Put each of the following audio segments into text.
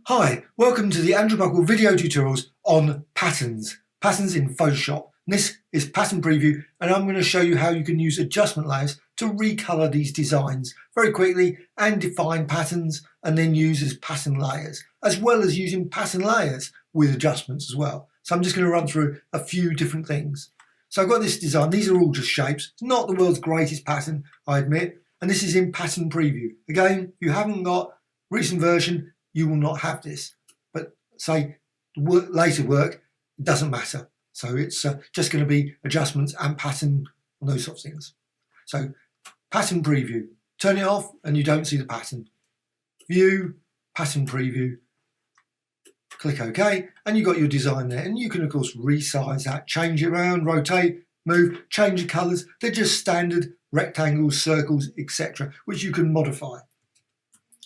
Hi, welcome to the Andrew Buckle video tutorials on patterns in Photoshop. This is pattern preview and I'm going to show you how you can use adjustment layers to recolor these designs very quickly and define patterns and then use as pattern layers, as well as using pattern layers with adjustments as well. So I'm just going to run through a few different things. So I've got this design. These are all just shapes. It's not the world's greatest pattern, I admit, and this is in pattern preview. Again, if you haven't got recent version, you will not have this, but say later work, it doesn't matter. So it's just going to be adjustments and pattern and those sorts of things. So pattern preview, turn it off and you don't see the pattern. View, pattern preview, click OK, and you've got your design there. And you can of course resize that, change it around, rotate, move, change the colours. They're just standard rectangles, circles, etc., which you can modify.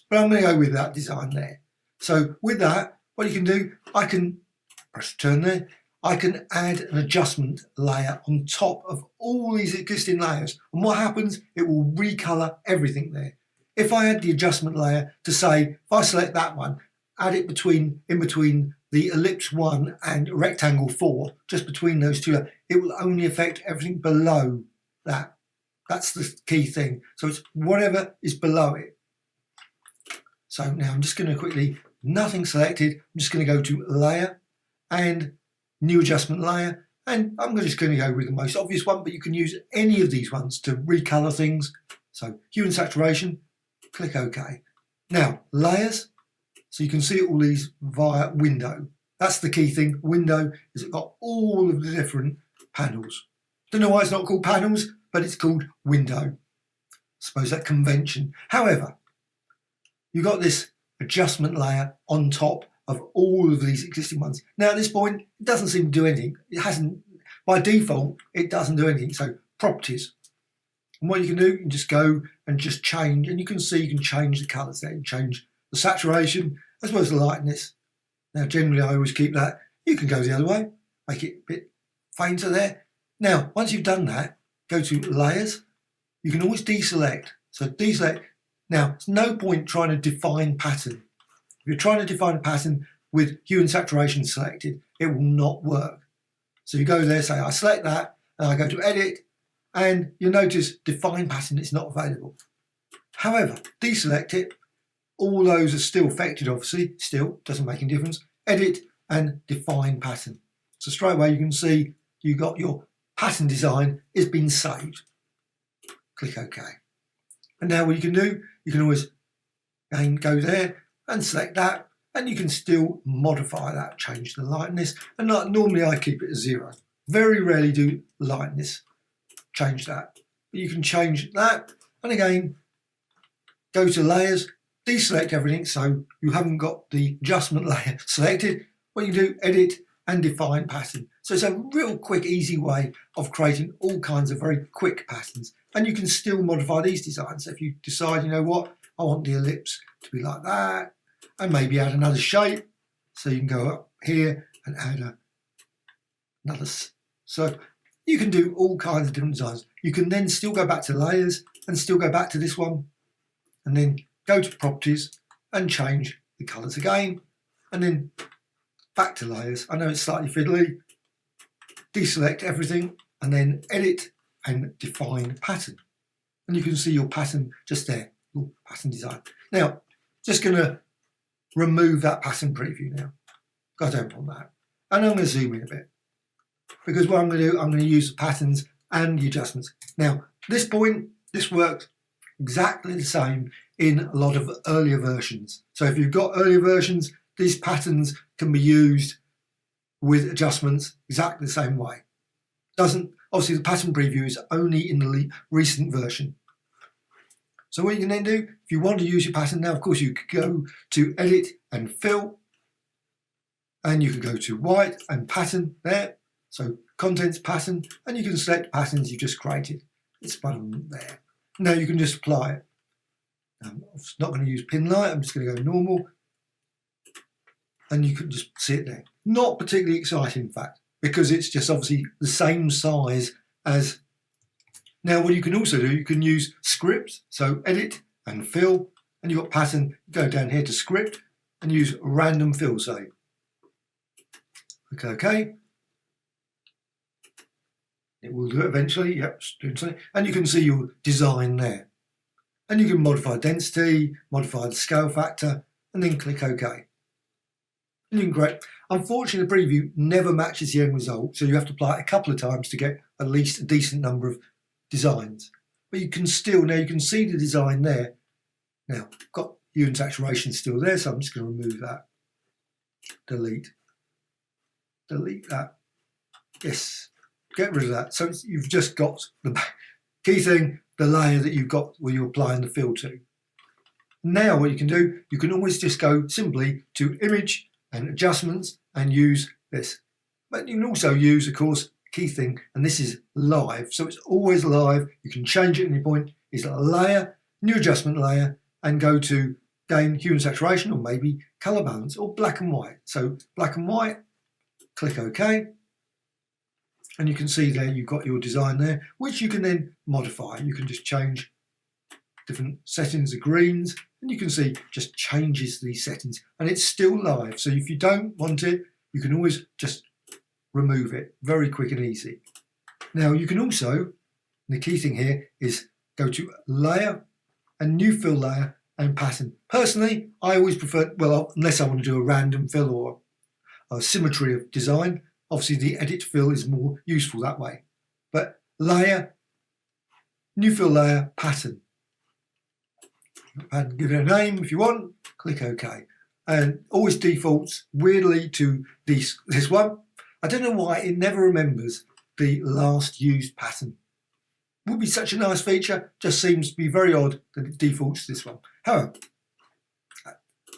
But I'm going to go with that design there. So with that, what you can do, I can press return there. I can add an adjustment layer on top of all these existing layers. And what happens, it will recolor everything there. If I add the adjustment layer to say, if I select that one, add it in between the ellipse 1 and rectangle 4, just between those two, it will only affect everything below that. That's the key thing. So it's whatever is below it. So now I'm just going to quickly, nothing selected, I'm just going to go to layer and new adjustment layer, and I'm just going to go with the most obvious one, but you can use any of these ones to recolor things. So hue and saturation, click OK. Now layers, so you can see all these via window. That's the key thing. Window is it got all of the different panels. Don't know why it's not called panels, but it's called window. I suppose that convention. However, you've got this adjustment layer on top of all of these existing ones. Now at this point, it doesn't seem to do anything. It hasn't, by default, it doesn't do anything. So properties. And what you can do, you can just go and just change, and you can see you can change the colors there, and change the saturation as well as the lightness. Now generally I always keep that. You can go the other way, make it a bit fainter there. Now, once you've done that, go to layers. You can always deselect. So deselect. Now, there's no point trying to define pattern. If you're trying to define a pattern with hue and saturation selected, it will not work. So you go there, say, I select that, and I go to edit, and you'll notice define pattern is not available. However, deselect it, all those are still affected, obviously, still, doesn't make any difference. Edit and define pattern. So straight away you can see you got your pattern design is being saved. Click OK. And now what you can do, you can always again go there and select that, and you can still modify that, change the lightness. And normally I keep it as 0. Very rarely do lightness, change that. But you can change that, and again, go to layers, deselect everything so you haven't got the adjustment layer selected. What you do, edit and define pattern. So it's a real quick, easy way of creating all kinds of very quick patterns. And you can still modify these designs. So if you decide, you know what, I want the ellipse to be like that, and maybe add another shape. So you can go up here and add another. So you can do all kinds of different designs. You can then still go back to layers and still go back to this one, and then go to properties and change the colors again, and then back to layers. I know it's slightly fiddly. Deselect everything and then edit and define pattern. And you can see your pattern just there, your pattern design. Now, just going to remove that pattern preview now. I don't want that. And I'm going to zoom in a bit. Because what I'm going to do, I'm going to use the patterns and the adjustments. Now, this point, this works exactly the same in a lot of earlier versions. So if you've got earlier versions, these patterns can be used with adjustments exactly the same way. Obviously the pattern preview is only in the recent version. So what you can then do, if you want to use your pattern now, of course you could go to edit and fill, and you can go to white and pattern there. So contents pattern, and you can select patterns you just created. It's button there. Now you can just apply it. I'm not going to use pin light, I'm just going to go normal. And you can just see it there. Not particularly exciting, in fact, because it's just obviously the same size as. Now what you can also do, you can use script, so edit and fill, and you've got pattern, go down here to script, and use random fill, say. Click OK. It will do it eventually. Yep, it's doing something. And you can see your design there. And you can modify density, modify the scale factor, and then click OK. And you can create. Unfortunately, the preview never matches the end result, so you have to apply it a couple of times to get at least a decent number of designs. But you can still, now you can see the design there. Now, I've got hue and saturation still there, so I'm just going to remove that. Delete that. Yes, get rid of that. So you've just got the key thing, the layer that you've got where you're applying the fill to. Now what you can do, you can always just go simply to Image and Adjustments and use this. But you can also use, of course, key thing, and this is live, so it's always live. You can change it at any point. Is a layer, new adjustment layer, and go to again hue and saturation, or maybe color balance, or black and white. So black and white, click OK, and you can see there you've got your design there, which you can then modify. You can just change different settings of greens, and you can see just changes these settings, and it's still live. So if you don't want it, you can always just remove it. Very quick and easy. Now you can also, the key thing here is go to layer and new fill layer and pattern. Personally, I always prefer, well, unless I want to do a random fill or a symmetry of design, obviously the edit fill is more useful that way. But layer, new fill layer, pattern. And give it a name if you want, click OK. And always defaults weirdly to this one. I don't know why it never remembers the last used pattern. Would be such a nice feature, just seems to be very odd that it defaults to this one. However, I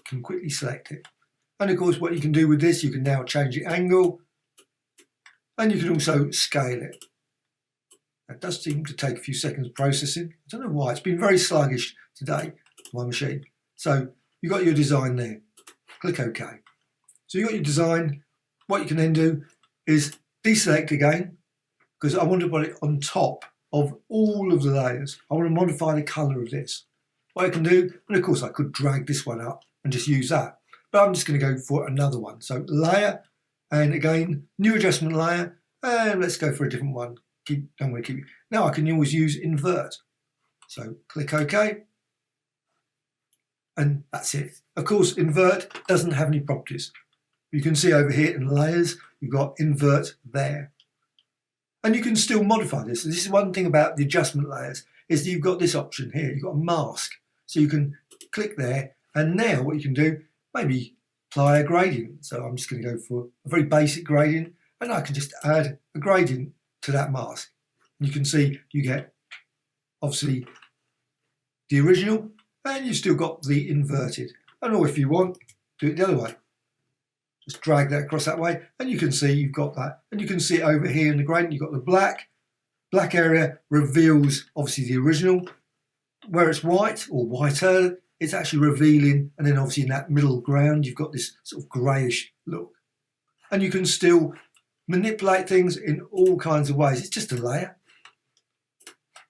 can quickly select it. And of course what you can do with this, you can now change the angle, and you can also scale it. That does seem to take a few seconds processing. I don't know why, it's been very sluggish today, my machine. So you've got your design there, click OK. So you've got your design. What you can then do is deselect again, because I want to put it on top of all of the layers. I want to modify the colour of this. What I can do, and of course I could drag this one up and just use that, but I'm just going to go for another one. So layer, and again, new adjustment layer, and let's go for a different one. I'm going to keep it. Now I can always use invert. So click OK, and that's it. Of course, invert doesn't have any properties. You can see over here in layers, you've got invert there. And you can still modify this. This is one thing about the adjustment layers, is that you've got this option here. You've got a mask. So you can click there, and now what you can do, maybe apply a gradient. So I'm just going to go for a very basic gradient, and I can just add a gradient to that mask. And you can see you get obviously the original, and you've still got the inverted. And or if you want, do it the other way. Just drag that across that way, and you can see you've got that. And you can see it over here in the gradient, you've got the black. Black area reveals obviously the original. Where it's white or whiter, it's actually revealing, and then obviously in that middle ground, you've got this sort of greyish look. And you can still manipulate things in all kinds of ways. It's just a layer.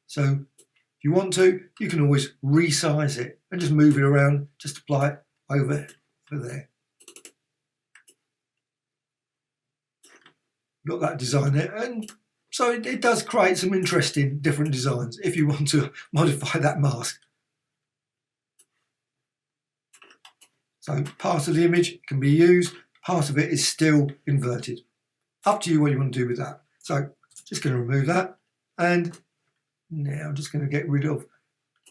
So if you want to, you can always resize it and just move it around, just apply it over there. Got that design there, and so it does create some interesting different designs if you want to modify that mask. So part of the image can be used, part of it is still inverted. Up to you what you want to do with that. So just going to remove that, and now I'm just going to get rid of,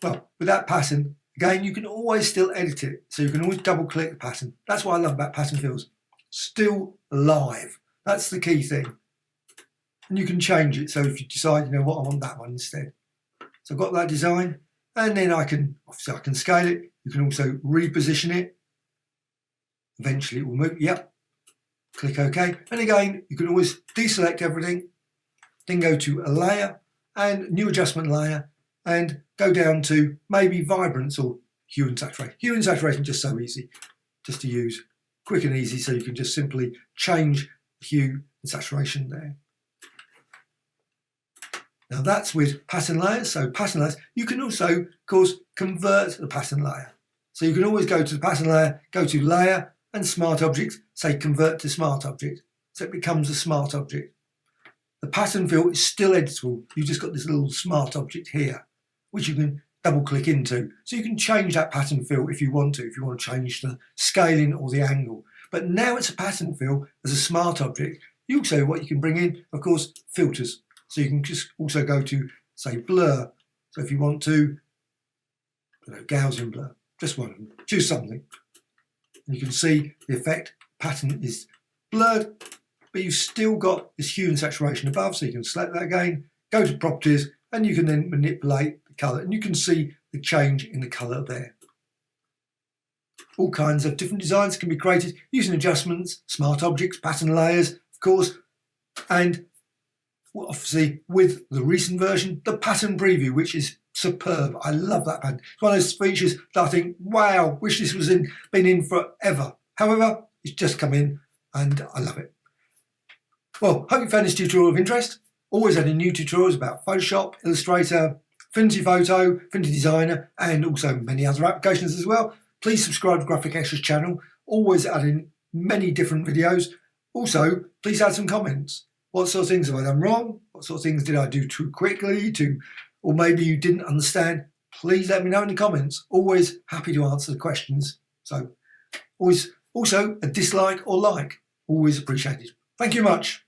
well, with that pattern, again, you can always still edit it. So you can always double click the pattern. That's what I love about pattern fills. Still live. That's the key thing. And you can change it. So if you decide, you know what, I want that one instead. So I've got that design, and then obviously I can scale it. You can also reposition it. Eventually it will move. Yep. Click OK. And again, you can always deselect everything, then go to a layer and new adjustment layer, and go down to maybe vibrance or hue and saturation. Hue and saturation just so easy, just to use, quick and easy. So you can just simply change hue and saturation there. Now that's with pattern layers. So pattern layers, you can also, of course, convert the pattern layer. So you can always go to the pattern layer, go to layer and smart object, say convert to smart object. So it becomes a smart object. The pattern fill is still editable. You've just got this little smart object here, which you can double click into. So you can change that pattern fill if you want to change the scaling or the angle. But now it's a pattern fill as a smart object. You also, what you can bring in, of course, filters. So you can just also go to, say, blur. So if you want to, Gaussian blur, just one of them, choose something. And you can see the effect pattern is blurred, but you've still got this hue and saturation above, so you can select that again, go to properties, and you can then manipulate the colour, and you can see the change in the colour there. All kinds of different designs can be created using adjustments, smart objects, pattern layers, of course, and obviously with the recent version, the pattern preview, which is superb. I love that pattern. It's one of those features that I think, wow, wish this was been in forever. However, it's just come in and I love it. Well, hope you found this tutorial of interest. Always adding new tutorials about Photoshop, Illustrator, Affinity Photo, Affinity Designer, and also many other applications as well. Please subscribe to Graphicxtras channel. Always adding many different videos. Also, please add some comments. What sort of things have I done wrong? What sort of things did I do too quickly? Or maybe you didn't understand? Please let me know in the comments. Always happy to answer the questions. So, always also a dislike or like. Always appreciated. Thank you much.